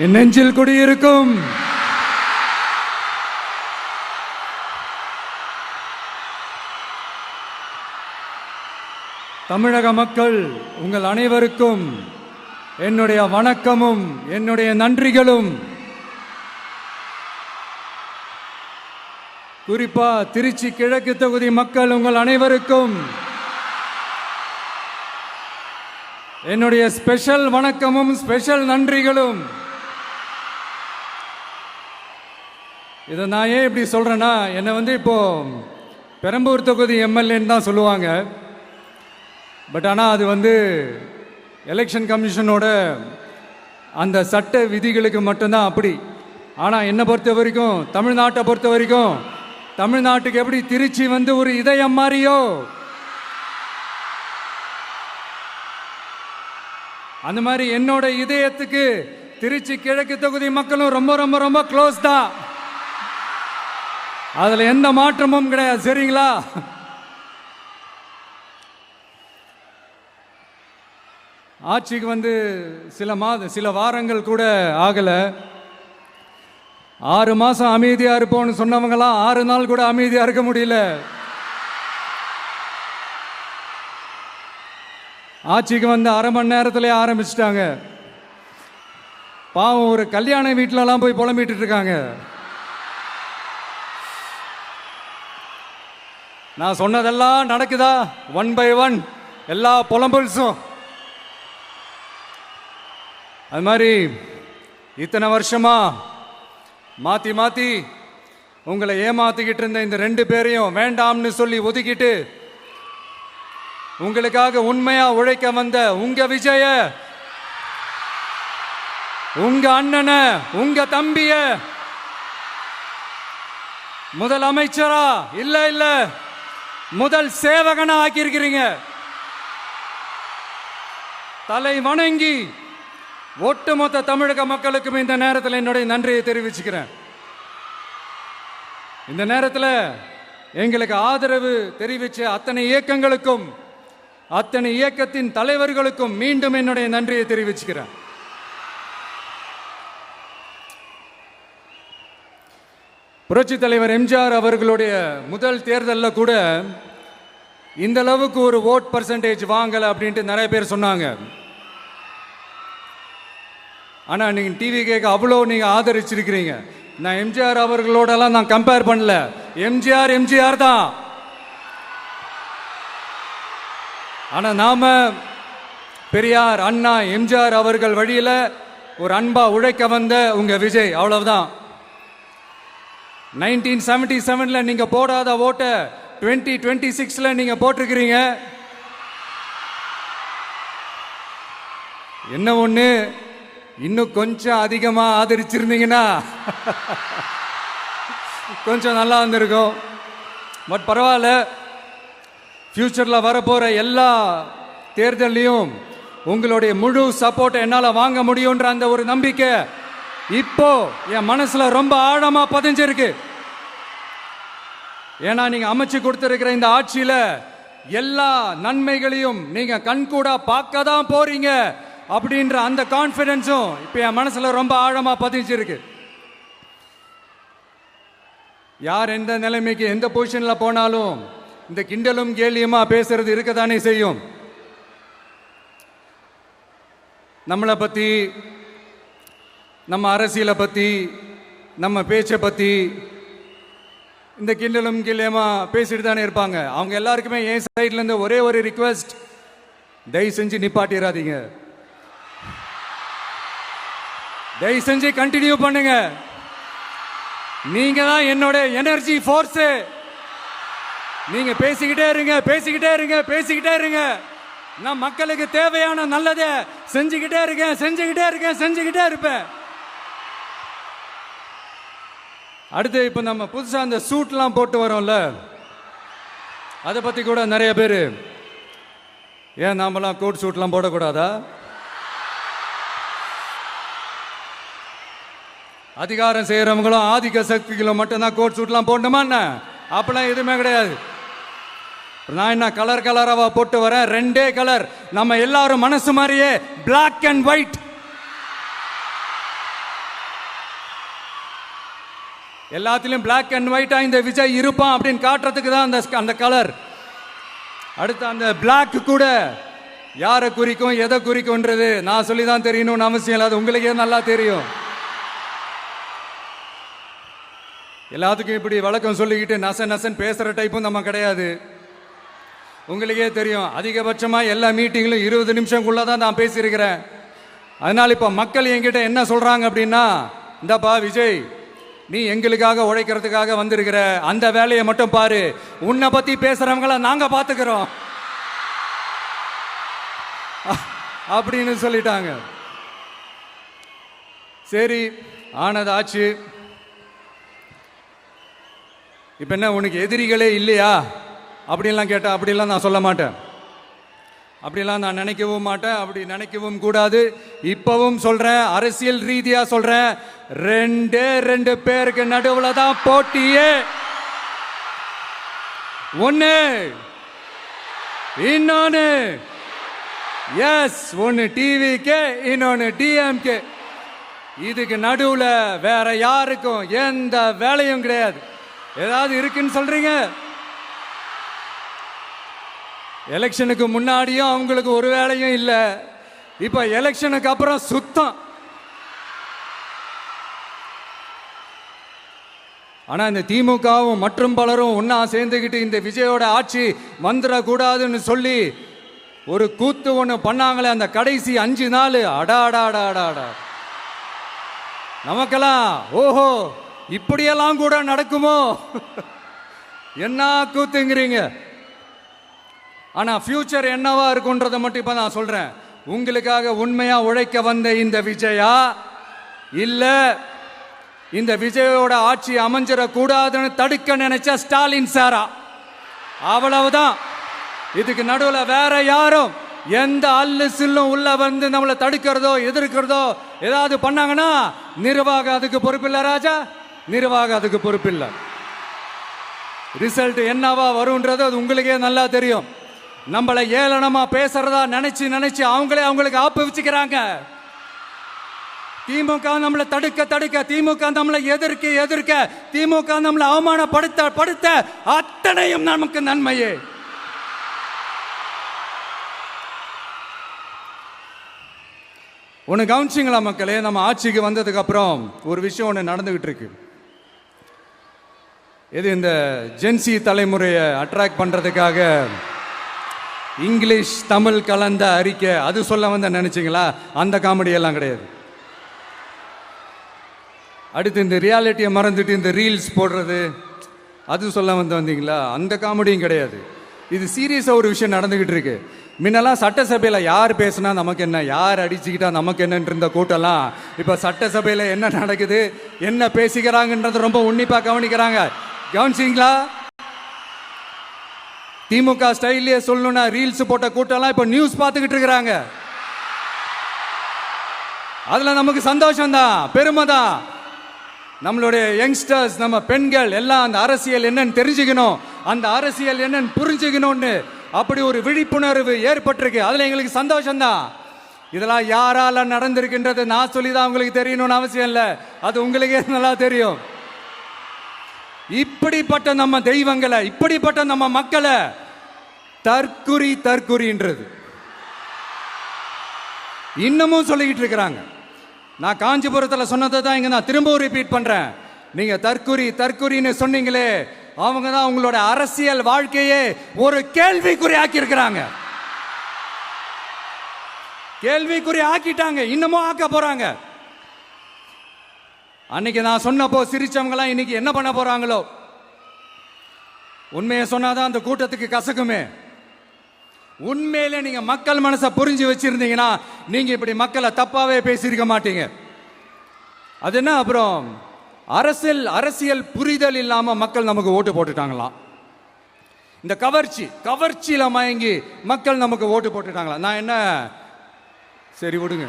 என் நெஞ்சில் குடியிருக்கும் தமிழக மக்கள் உங்கள் அனைவருக்கும் என்னுடைய வணக்கமும் என்னுடைய நன்றிகளும். குறிப்பா திருச்சி கிழக்கு தொகுதி மக்கள் உங்கள் அனைவருக்கும் என்னுடைய ஸ்பெஷல் வணக்கமும் ஸ்பெஷல் நன்றிகளும். இதை நான் ஏன் இப்படி சொல்றேன்னா, என்னை இப்போ பெரம்பூர் தொகுதி எம்எல்ஏன்னு தான் சொல்லுவாங்க. பட் ஆனால் அது எலெக்ஷன் கமிஷனோட அந்த சட்ட விதிகளுக்கு மட்டும்தான் அப்படி. ஆனால் என்னை பொறுத்த வரைக்கும், தமிழ்நாட்டை பொறுத்த வரைக்கும், தமிழ்நாட்டுக்கு எப்படி திருச்சி ஒரு இதயம் மாதிரியோ, அந்த மாதிரி என்னோட இதயத்துக்கு திருச்சி கிழக்கு தொகுதி மக்களும் ரொம்ப ரொம்ப ரொம்ப க்ளோஸ் தான். அதுல எந்த மாற்றமும் கிடையாது. சரிங்களா? ஆட்சிக்கு சில வாரங்கள் கூட ஆகல. 6 மாசம் அமைதியா இருப்போம்னு சொன்னவங்களாம் 6 நாள் கூட அமைதியா இருக்க முடியல. ஆட்சிக்கு அரை மணி நேரத்திலே ஆரம்பிச்சிட்டாங்க. பாவம், ஒரு கல்யாண வீட்டிலலாம் போய் புலம்பிட்டு இருக்காங்க. நான் சொன்னதெல்லாம் நடக்குதா? 1 by 1 எல்லா புலம்பல்ஸும். அது மாதிரி இத்தனை வருஷமா மாத்தி மாத்தி உங்களை ஏமாத்திக்கிட்டு இருந்த இந்த 2 பேரையும் வேண்டாம்னு சொல்லி ஒதுக்கிட்டு உங்களுக்காக உண்மையா உழைக்க வந்த உங்க விஜய, உங்க அண்ணன, உங்க தம்பிய முதல் அமைச்சரா இல்ல முதல் சேவகனா ஆக்கியிருக்கிறீங்க. தலை வணங்கி ஒட்டுமொத்த தமிழக மக்களுக்கும் இந்த நேரத்தில் என்னுடைய நன்றியை தெரிவிச்சுக்கிறேன். இந்த நேரத்தில் எங்களுக்கு ஆதரவு தெரிவிச்ச அத்தனை இயக்கங்களுக்கும், அத்தனை இயக்கத்தின் தலைவர்களுக்கும் மீண்டும் என்னுடைய நன்றியை தெரிவிச்சுக்கிறேன். புரட்சி தலைவர் எம்ஜிஆர் அவர்களுடைய முதல் தேர்தலில் கூட இந்த அளவுக்கு ஒரு ஓட் பர்சன்டேஜ் வாங்கல அப்படின்ட்டு நிறைய பேர் சொன்னாங்க. ஆனா நீங்க டிவி கேட்க அவ்வளோ நீங்க ஆதரிச்சிருக்கிறீங்க. நான் எம்ஜிஆர் அவர்களோடலாம் நான் கம்பேர் பண்ணல. எம்ஜிஆர் தான். ஆனா நாம பெரியார், அண்ணா, எம்ஜிஆர் அவர்கள் வழியில ஒரு அன்பா உழைக்க வந்த உங்க விஜய், அவ்வளவுதான். 1977 நீங்க போடாத ஓட்ட 2026 நீங்க போட்டிருக்கிறீங்க. என்ன ஒண்ணு, இன்னும் கொஞ்சம் அதிகமா ஆதரிச்சிருந்தீங்கன்னா கொஞ்சம் நல்லா வந்திருக்கும். பட் பரவாயில்ல, ஃபியூச்சர்ல வரப்போற எல்லா தேர்தலையும் உங்களுடைய முழு சப்போர்ட்டை என்னால வாங்க முடியும்ன்ற அந்த ஒரு நம்பிக்கை இப்போ என் மனசுல ரொம்ப ஆழமா பதிஞ்சிருக்கு. ஏன்னா நீங்க அமைச்சு கொடுத்திருக்கிற இந்த ஆட்சியில எல்லா நன்மைகளையும் நீங்க கண்கூடா பார்க்க தான் போறீங்க அப்படின்ற அந்த கான்பிடன்ஸும் இப்ப என் மனசுல ரொம்ப ஆழமா பதிஞ்சிருக்கு. யார் எந்த நிலைமைக்கு எந்த பொசிஷன்ல போனாலும் இந்த கிண்டலும் கேலியுமா பேசுறது இருக்கத்தானே செய்யும். நம்மளை பத்தி, நம்ம அரசியலை பத்தி, நம்ம பேச்சை பத்தி இந்த கிண்டலும் கிளியமா பேசிட்டு தானே இருப்பாங்க. அவங்க எல்லாருக்குமே என் சைட்ல இருந்து ஒரே ஒரு ரிக்வெஸ்ட், தயவு செஞ்சு நிப்பாட்டிடாதீங்க. தயவு செஞ்சு கண்டினியூ பண்ணுங்க. நீங்க தான் என்னோட எனர்ஜி ஃபோர்ஸ். நீங்க பேசிக்கிட்டே இருங்க. நான் மக்களுக்கு தேவையான நல்லதை செஞ்சுக்கிட்டே இருப்பேன். அடுத்து இப்ப நம்ம புதுசா அந்த சூட்லாம் போட்டு வரோம்ல, அதை பத்தி கூட நிறைய பேர், ஏன் நாமெல்லாம் கோட் சூட்லாம் போடக்கூடாதா? அதிகாரம் செய்யறவங்களும் ஆதிக்க சக்திகளும் மட்டும்தான் கோட் சூட்லாம் போடணுமா என்ன? அப்பெல்லாம் எதுவுமே கிடையாது. நான் என்ன கலர் கலராவா போட்டு வரேன்? 2 கலர். நம்ம எல்லாரும் மனசு மாதிரியே பிளாக் அண்ட் ஒயிட். எல்லாத்திலும் பிளாக் அண்ட் ஒயிட்டா இந்த விஜய் இருப்பான் அப்படின்னு காட்டுறதுக்கு தான் அந்த கலர். அடுத்து அந்த பிளாக் கூட யாரை குறிக்கும் எதை குறிக்கும்ன்றது நான் சொல்லி தான் தெரியணும்னு அவசியம் இல்லை, அது உங்களுக்கே நல்லா தெரியும். எல்லாத்துக்கும் இப்படி வழக்கம் சொல்லிக்கிட்டு நசன் பேசுகிற டைப்பும் நம்ம கிடையாது. உங்களுக்கே தெரியும், அதிகபட்சமாக எல்லா மீட்டிங்கிலும் 20 நிமிஷம்குள்ளே தான் நான் பேசியிருக்கிறேன். அதனால் இப்போ மக்கள் என்கிட்ட என்ன சொல்கிறாங்க அப்படின்னா, இந்தாப்பா விஜய், நீ எங்களுக்காக உழைக்கிறதுக்காக வந்திருக்கிற, அந்த வேலையை மட்டும் பாரு, உன்னை பற்றி பேசுகிறவங்கள நாங்கள் பார்த்துக்கிறோம் அப்படின்னு சொல்லிட்டாங்க. சரி, ஆனது ஆச்சு. இப்போ என்ன, உனக்கு எதிரிகளே இல்லையா அப்படின்லாம் கேட்டா, அப்படிலாம் நான் சொல்ல மாட்டேன், அப்படிலாம் நான் நினைக்கவும் மாட்டேன், அப்படி நினைக்கவும் கூடாது. இப்பவும் சொல்றேன், அரசியல் ரீதியா சொல்றேன், 2 பேருக்கு நடுவுல தான் போட்டியே. ஒன்னு இன்னொன்னு, எஸ், ஒன்னு டிவிக்கு, இன்னொன்னு டிஎம்கே. இதுக்கு நடுவுல வேற யாருக்கும் எந்த வேலையும் கிடையாது. ஏதாவது இருக்குன்னு சொல்றீங்க? எலெக்ஷனுக்கு முன்னாடியும் அவங்களுக்கு ஒரு வேலையும் இல்லை, இப்ப எலெக்ஷனுக்கு அப்புறம் சுத்தம். ஆனா இந்த திமுகவும் மற்றும் பலரும் ஒன்னா சேர்ந்துக்கிட்டு இந்த விஜயோட ஆட்சி வந்துடக்கூடாதுன்னு சொல்லி ஒரு கூத்து ஒண்ணு பண்ணாங்களே, அந்த கடைசி 5 நாள், அடாடாடாடாடா, நமக்கெல்லாம் ஓஹோ இப்படியெல்லாம் கூட நடக்குமோ என்ன கூத்துங்கிறீங்க. ஆனா ஃபியூச்சர் என்னவா இருக்குன்றதை மட்டும் இப்ப நான் சொல்றேன். உங்களுக்காக உண்மையா உழைக்க வந்த இந்த விஜயா, இல்ல இந்த விஜயோட ஆட்சி அமைஞ்சிடக்கூடாதுன்னு தடுக்க நினைச்ச ஸ்டாலின் சாரா, அவ்வளவுதான். இதுக்கு நடுவில் வேற யாரும் எந்த அல்லு சில்லும் உள்ள வந்து நம்மளை தடுக்கிறதோ எதிர்க்கிறதோ ஏதாவது பண்ணாங்கன்னா நிர்வாகம் அதுக்கு பொறுப்பில்லை ராஜா, நிர்வாகம் அதுக்கு பொறுப்பில்லை. ரிசல்ட் என்னவா வரும்ன்றது அது உங்களுக்கே நல்லா தெரியும். நம்மளை ஏளனமா பேசுறதா நினைச்சு அவங்களுக்கு ஆப்பு வச்சுக்கிறாங்க. திமுக நம்மளை தடுக்க, திமுக நம்மளை எதிர்க்க, திமுக நம்மளை அவமானப்படுத்த அத்தனையும் நமக்கு நன்மையே. ஒன்று கவனிச்சிங்களா மக்களே, நம்ம ஆட்சிக்கு வந்ததுக்கு அப்புறம் ஒரு விஷயம் ஒன்று நடந்துகிட்டு இருக்கு. இது இந்த ஜென்சி தலைமுறையை அட்ராக்ட் பண்றதுக்காக இங்கிலீஷ் தமிழ் கலந்த அறிக்கை, அது சொல்ல வந்த நினைச்சிங்களா? அந்த காமெடி எல்லாம் கிடையாது. அடுத்து இந்த ரியாலிட்டியை மறந்துட்டு இந்த ரீல்ஸ் போடுறது, அது சொல்ல வந்தீங்களா? அந்த காமெடியும் கிடையாது. இது சீரியஸாக ஒரு விஷயம் நடந்துகிட்டு இருக்கு. முன்னெல்லாம் சட்டசபையில் யார் பேசுனா நமக்கு என்ன, யார் அடிச்சுக்கிட்டா நமக்கு என்னன்னு இருந்த கூட்டம்லாம் இப்போ சட்டசபையில் என்ன நடக்குது, என்ன பேசிக்கிறாங்கன்றது ரொம்ப உன்னிப்பாக கவனிக்கிறாங்க. கவனிச்சிங்களா? திமுக ஸ்டைல்லே சொல்லணும்னா ரீல்ஸ் போட்ட கூட்டம்லாம் இப்போ நியூஸ் பார்த்துக்கிட்டு இருக்கிறாங்க. அதுல நமக்கு சந்தோஷம் தான், பெருமை தான். நம்மளுடைய யங்ஸ்டர்ஸ், நம்ம பெண்கள் எல்லாம் அந்த அரசியல் என்னன்னு தெரிஞ்சுக்கணும், அந்த அரசியல் என்னன்னு புரிஞ்சுக்கணும்னு அப்படி ஒரு விழிப்புணர்வு ஏற்பட்டிருக்கு. அதுல எங்களுக்கு சந்தோஷம் தான். இதெல்லாம் யாரால நடந்திருக்கின்றது நான் சொல்லிதான் உங்களுக்கு தெரியணும்னு அவசியம் இல்லை, அது உங்களுக்கே நல்லா தெரியும். இப்படிப்பட்ட நம்ம தெய்வங்களை, இப்படிப்பட்ட நம்ம மக்களை தற்குறின்றது இன்னமும் சொல்லிக்கிட்டு இருக்கிறாங்க. நான் காஞ்சிபுரத்தில் சொன்னதை தான் இங்க நான் திரும்பவும் ரிப்பீட் பண்றேன். நீங்க தற்குறின்னு சொன்னீங்களே, அவங்க தான் உங்களோட அரசியல் வாழ்க்கையே ஒரு கேள்விக்குறி ஆக்கி இருக்கிறாங்க. கேள்விக்குறி ஆக்கிட்டாங்க, இன்னமும் ஆக்க போறாங்க. அன்னைக்கு நான் சொன்னப்போ சிரிச்சவங்களாம் இன்னைக்கு என்ன பண்ண போறாங்களோ. உண்மையை சொன்னாதான் அந்த கூட்டத்துக்கு கசக்குமே. உண்மையிலே நீங்க மக்கள் மனசை புரிஞ்சு வச்சிருந்தீங்கன்னா நீங்க இப்படி மக்களை தப்பாவே பேசியிருக்க மாட்டீங்க. அது என்ன, அப்புறம் அரசியல் புரிதல் இல்லாம மக்கள் நமக்கு ஓட்டு போட்டுட்டாங்களாம். இந்த கவர்ச்சியில மயங்கி மக்கள் நமக்கு ஓட்டு போட்டுட்டாங்களா? நான் என்ன, சரி விடுங்க.